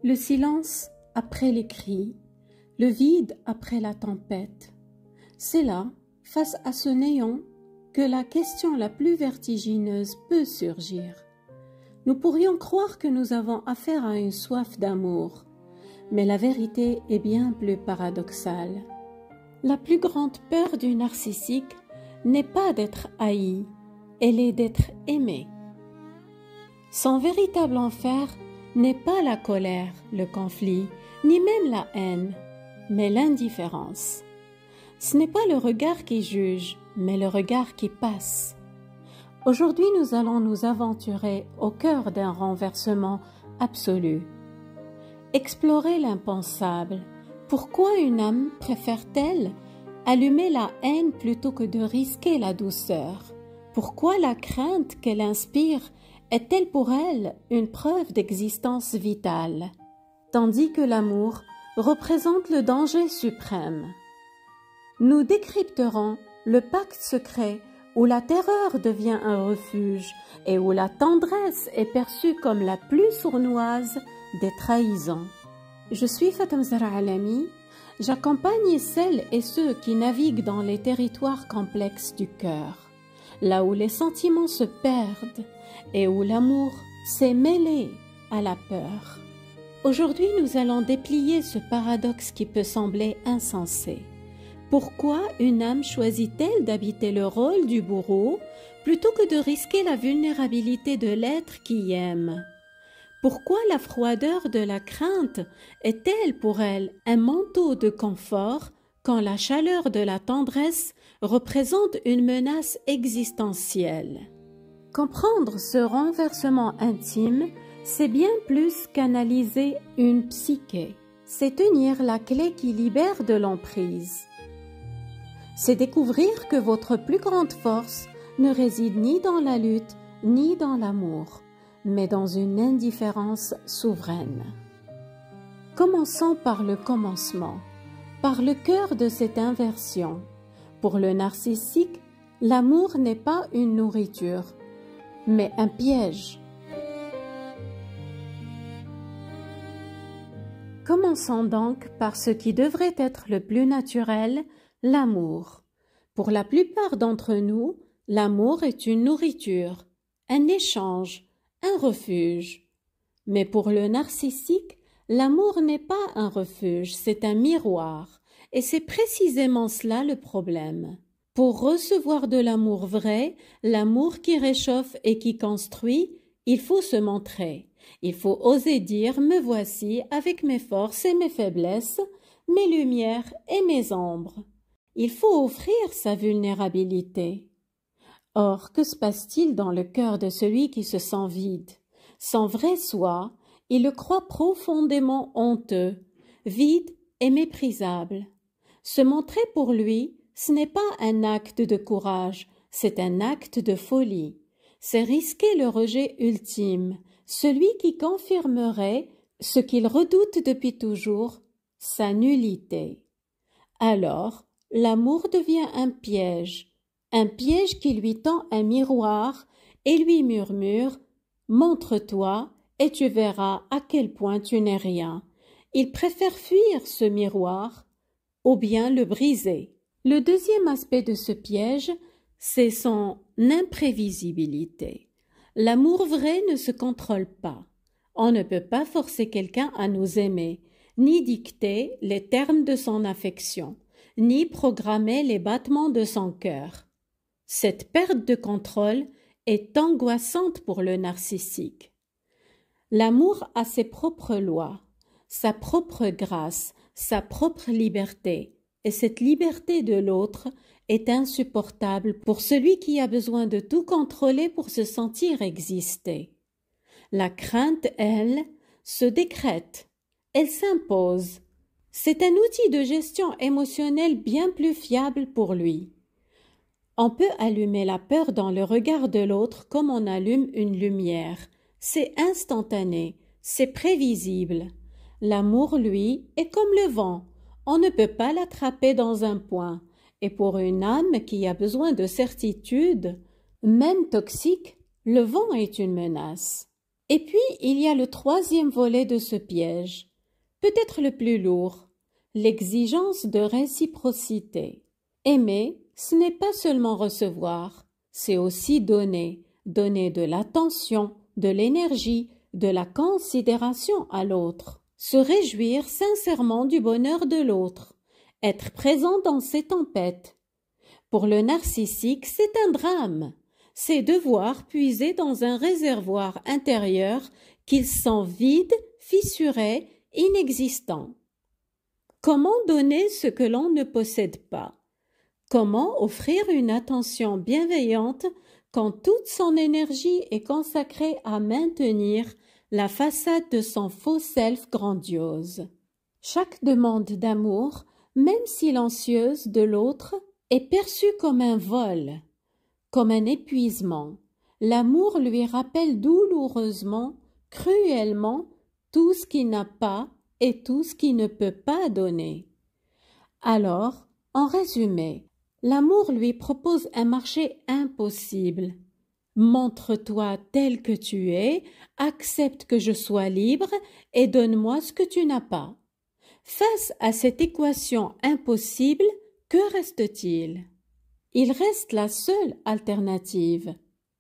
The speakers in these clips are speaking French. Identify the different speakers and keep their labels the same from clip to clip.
Speaker 1: Le silence après les cris, le vide après la tempête. C'est là, face à ce néant, que la question la plus vertigineuse peut surgir. Nous pourrions croire que nous avons affaire à une soif d'amour, mais la vérité est bien plus paradoxale. La plus grande peur du narcissique n'est pas d'être haï, elle est d'être aimé. Son véritable enfer n'est pas la colère, le conflit, ni même la haine, mais l'indifférence. Ce n'est pas le regard qui juge, mais le regard qui passe. Aujourd'hui, nous allons nous aventurer au cœur d'un renversement absolu. Explorer l'impensable. Pourquoi une âme préfère-t-elle allumer la haine plutôt que de risquer la douceur? Pourquoi la crainte qu'elle inspire est-elle pour elle une preuve d'existence vitale, tandis que l'amour représente le danger suprême? Nous décrypterons le pacte secret où la terreur devient un refuge et où la tendresse est perçue comme la plus sournoise des trahisons. Je suis Fatem Zahra Alami, j'accompagne celles et ceux qui naviguent dans les territoires complexes du cœur, là où les sentiments se perdent et où l'amour s'est mêlé à la peur. Aujourd'hui, nous allons déplier ce paradoxe qui peut sembler insensé. Pourquoi une âme choisit-elle d'habiter le rôle du bourreau plutôt que de risquer la vulnérabilité de l'être qui aime? Pourquoi la froideur de la crainte est-elle pour elle un manteau de confort quand la chaleur de la tendresse représente une menace existentielle? Comprendre ce renversement intime, c'est bien plus qu'analyser une psyché. C'est tenir la clé qui libère de l'emprise. C'est découvrir que votre plus grande force ne réside ni dans la lutte, ni dans l'amour, mais dans une indifférence souveraine. Commençons par le commencement, par le cœur de cette inversion. Pour le narcissique, l'amour n'est pas une nourriture, mais un piège. Commençons donc par ce qui devrait être le plus naturel, l'amour. Pour la plupart d'entre nous, l'amour est une nourriture, un échange, un refuge. Mais pour le narcissique, l'amour n'est pas un refuge, c'est un miroir. Et c'est précisément cela le problème. Pour recevoir de l'amour vrai, l'amour qui réchauffe et qui construit, il faut se montrer. Il faut oser dire « me voici avec mes forces et mes faiblesses, mes lumières et mes ombres ». Il faut offrir sa vulnérabilité. Or, que se passe-t-il dans le cœur de celui qui se sent vide? Sans vrai soi, il le croit profondément honteux, vide et méprisable. Se montrer pour lui, ce n'est pas un acte de courage, c'est un acte de folie. C'est risquer le rejet ultime, celui qui confirmerait ce qu'il redoute depuis toujours, sa nullité. Alors, l'amour devient un piège qui lui tend un miroir et lui murmure « Montre-toi et tu verras à quel point tu n'es rien ». Il préfère fuir ce miroir ou bien le briser. Le deuxième aspect de ce piège, c'est son imprévisibilité. L'amour vrai ne se contrôle pas. On ne peut pas forcer quelqu'un à nous aimer, ni dicter les termes de son affection, ni programmer les battements de son cœur. Cette perte de contrôle est angoissante pour le narcissique. L'amour a ses propres lois, sa propre grâce, sa propre liberté, et cette liberté de l'autre est insupportable pour celui qui a besoin de tout contrôler pour se sentir exister. La crainte, elle, se décrète, elle s'impose. C'est un outil de gestion émotionnelle bien plus fiable pour lui. On peut allumer la peur dans le regard de l'autre comme on allume une lumière. C'est instantané, c'est prévisible. L'amour, lui, est comme le vent. On ne peut pas l'attraper dans un point. Et pour une âme qui a besoin de certitude, même toxique, le vent est une menace. Et puis, il y a le troisième volet de ce piège, peut-être le plus lourd, l'exigence de réciprocité. Aimer, ce n'est pas seulement recevoir, c'est aussi donner, donner de l'attention, de l'énergie, de la considération à l'autre, se réjouir sincèrement du bonheur de l'autre, être présent dans ses tempêtes. Pour le narcissique, c'est un drame. C'est devoir puiser dans un réservoir intérieur qu'il sent vide, fissuré, inexistant. Comment donner ce que l'on ne possède pas? Comment offrir une attention bienveillante quand toute son énergie est consacrée à maintenir la façade de son faux self grandiose? Chaque demande d'amour, même silencieuse de l'autre, est perçue comme un vol, comme un épuisement. L'amour lui rappelle douloureusement, cruellement, tout ce qu'il n'a pas et tout ce qu'il ne peut pas donner. Alors, en résumé, l'amour lui propose un marché impossible. Montre-toi tel que tu es, accepte que je sois libre et donne-moi ce que tu n'as pas. Face à cette équation impossible, que reste-t-il? Il reste la seule alternative,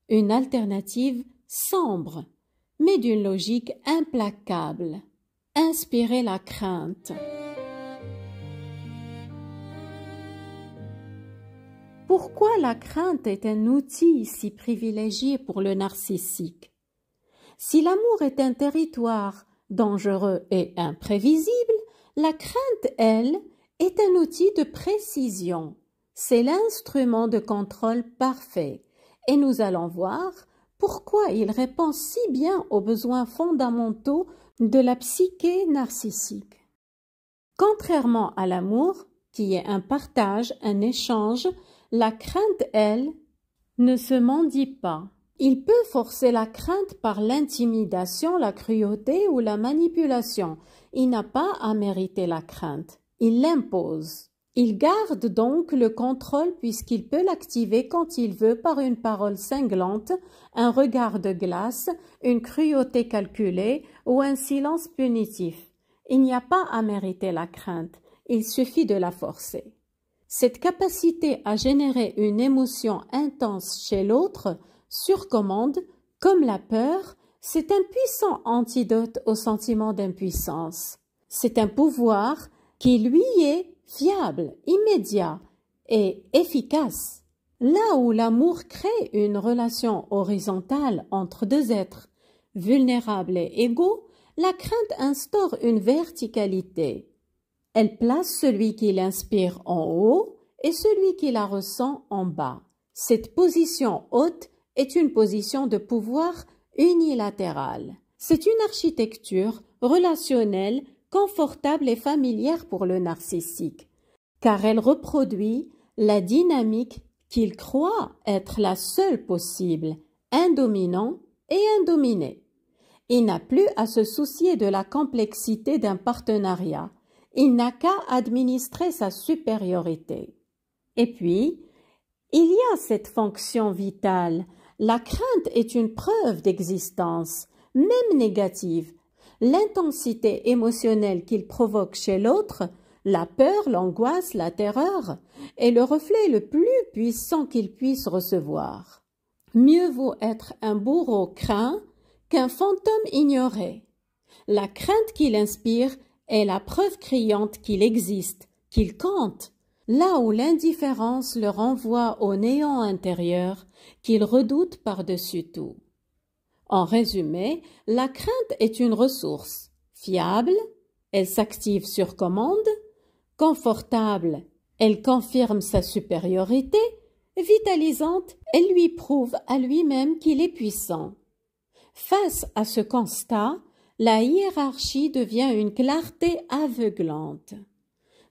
Speaker 1: une alternative sombre, mais d'une logique implacable. Inspirer la crainte. Pourquoi la crainte est un outil si privilégié pour le narcissique? Si l'amour est un territoire dangereux et imprévisible, la crainte, elle, est un outil de précision. C'est l'instrument de contrôle parfait. Et nous allons voir pourquoi il répond si bien aux besoins fondamentaux de la psyché narcissique. Contrairement à l'amour, qui est un partage, un échange, la crainte, elle, ne se mendie pas. Il peut forcer la crainte par l'intimidation, la cruauté ou la manipulation. Il n'a pas à mériter la crainte. Il l'impose. Il garde donc le contrôle puisqu'il peut l'activer quand il veut par une parole cinglante, un regard de glace, une cruauté calculée ou un silence punitif. Il n'y a pas à mériter la crainte. Il suffit de la forcer. Cette capacité à générer une émotion intense chez l'autre, sur commande, comme la peur, c'est un puissant antidote au sentiment d'impuissance. C'est un pouvoir qui lui est fiable, immédiat et efficace. Là où l'amour crée une relation horizontale entre deux êtres vulnérables et égaux, la crainte instaure une verticalité. Elle place celui qui l'inspire en haut et celui qui la ressent en bas. Cette position haute est une position de pouvoir unilatérale. C'est une architecture relationnelle, confortable et familière pour le narcissique, car elle reproduit la dynamique qu'il croit être la seule possible, un dominant et un dominé. Il n'a plus à se soucier de la complexité d'un partenariat. Il n'a qu'à administrer sa supériorité. Et puis, il y a cette fonction vitale. La crainte est une preuve d'existence, même négative. L'intensité émotionnelle qu'il provoque chez l'autre, la peur, l'angoisse, la terreur, est le reflet le plus puissant qu'il puisse recevoir. Mieux vaut être un bourreau craint qu'un fantôme ignoré. La crainte qu'il inspire est la preuve criante qu'il existe, qu'il compte, là où l'indifférence le renvoie au néant intérieur qu'il redoute par-dessus tout. En résumé, la crainte est une ressource fiable, elle s'active sur commande, confortable, elle confirme sa supériorité, vitalisante, elle lui prouve à lui-même qu'il est puissant. Face à ce constat, la hiérarchie devient une clarté aveuglante.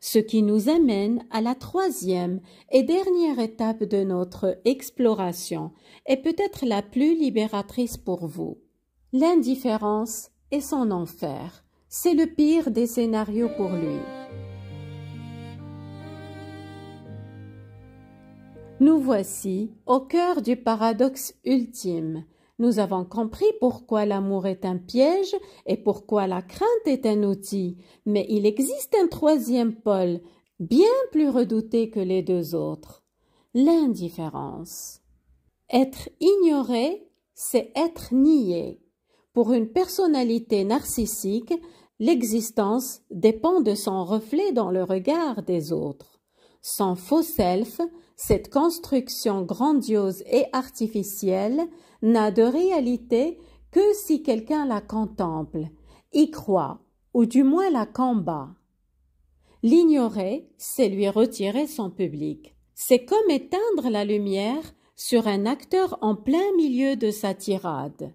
Speaker 1: Ce qui nous amène à la troisième et dernière étape de notre exploration et peut-être la plus libératrice pour vous. L'indifférence est son enfer. C'est le pire des scénarios pour lui. Nous voici au cœur du paradoxe ultime. Nous avons compris pourquoi l'amour est un piège et pourquoi la crainte est un outil, mais il existe un troisième pôle, bien plus redouté que les deux autres, l'indifférence. Être ignoré, c'est être nié. Pour une personnalité narcissique, l'existence dépend de son reflet dans le regard des autres. Son faux self, cette construction grandiose et artificielle, n'a de réalité que si quelqu'un la contemple, y croit, ou du moins la combat. L'ignorer, c'est lui retirer son public. C'est comme éteindre la lumière sur un acteur en plein milieu de sa tirade.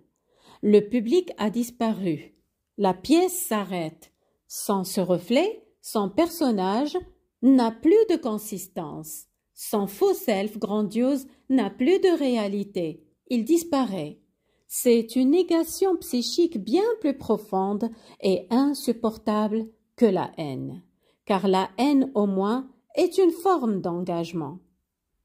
Speaker 1: Le public a disparu. La pièce s'arrête. Sans ce reflet, son personnage n'a plus de consistance. Son faux self grandiose n'a plus de réalité. Il disparaît. C'est une négation psychique bien plus profonde et insupportable que la haine. Car la haine, au moins, est une forme d'engagement.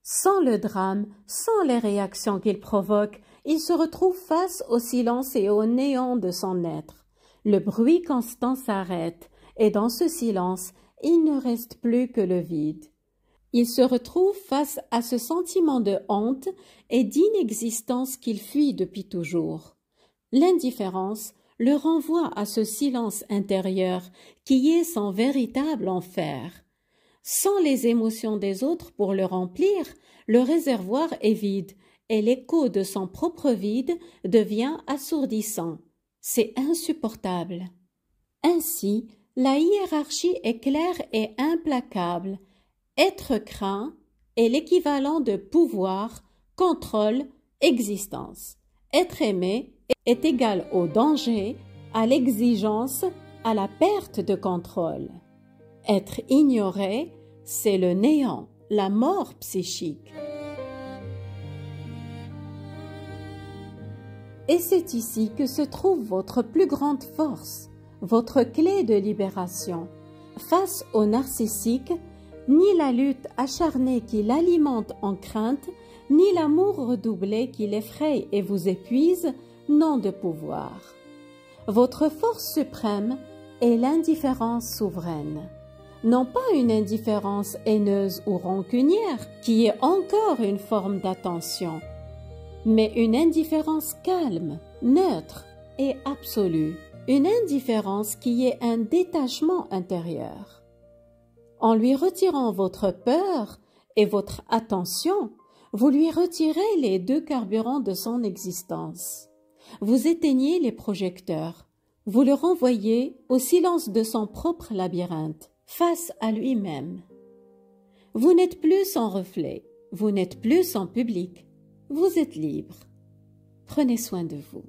Speaker 1: Sans le drame, sans les réactions qu'il provoque, il se retrouve face au silence et au néant de son être. Le bruit constant s'arrête, et dans ce silence, il ne reste plus que le vide. Il se retrouve face à ce sentiment de honte et d'inexistence qu'il fuit depuis toujours. L'indifférence le renvoie à ce silence intérieur qui est son véritable enfer. Sans les émotions des autres pour le remplir, le réservoir est vide et l'écho de son propre vide devient assourdissant. C'est insupportable. Ainsi, la hiérarchie est claire et implacable. Être craint est l'équivalent de pouvoir, contrôle, existence. Être aimé est égal au danger, à l'exigence, à la perte de contrôle. Être ignoré, c'est le néant, la mort psychique. Et c'est ici que se trouve votre plus grande force, votre clé de libération. Face au narcissique, ni la lutte acharnée qui l'alimente en crainte, ni l'amour redoublé qui l'effraie et vous épuise n'ont de pouvoir. Votre force suprême est l'indifférence souveraine. Non pas une indifférence haineuse ou rancunière, qui est encore une forme d'attention, mais une indifférence calme, neutre et absolue. Une indifférence qui est un détachement intérieur. En lui retirant votre peur et votre attention, vous lui retirez les deux carburants de son existence. Vous éteignez les projecteurs. Vous le renvoyez au silence de son propre labyrinthe, face à lui-même. Vous n'êtes plus son reflet, vous n'êtes plus son public. Vous êtes libre. Prenez soin de vous.